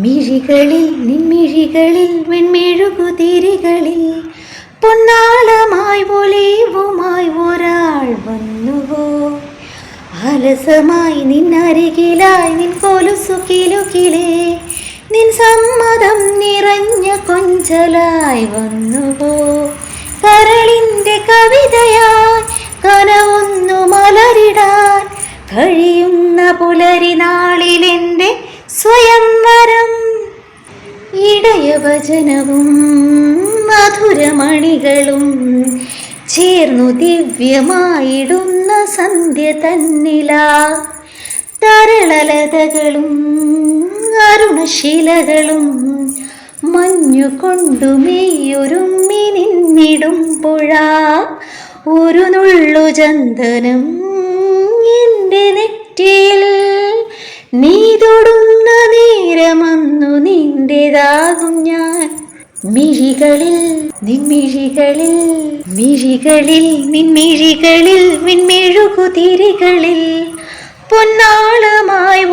മിഴികളിൽ നിൻമിഴികളിൽ വെൺമെഴുകുതിരികളിൽ പൊന്നാളമായി ഒലിവുമായി ഒരാൾ വന്നുവോ. അലസമായി നിന്നരികിലായി നിൻ കൊലുസു കിലുകിലേ, നിൻ സമ്മതം നിറഞ്ഞ കൊഞ്ചലായി വന്നുവോ. കരളിൻ്റെ കവിതയായി കനവൊന്നു മലരിടാൻ കഴിയുന്ന പുലരി നാളിലെൻ്റെ സ്വയംവരം. ഇടയവചനവും മധുരമണികളും ചേർന്നു ദിവ്യമായിടുന്ന സന്ധ്യ തന്നിലാ. തരളലതകളും അരുണശിലകളും മഞ്ഞുകൊണ്ടു മെയ്യൊരുമ്മി നിന്നിടുമ്പോഴാ ഒരു നുള്ളു ചന്ദനം എൻ്റെ നെറ്റിയിൽ നീ തൊടുന്ന നേരമന്നു നിന്റേതാകും ഞാൻ. മിഴികളിൽ നിൻമിഴികളിൽ മിഴികളിൽ നിൻമിഴികളിൽ മിൻമെഴുകുതിരികളിൽ പൊന്നാളമായി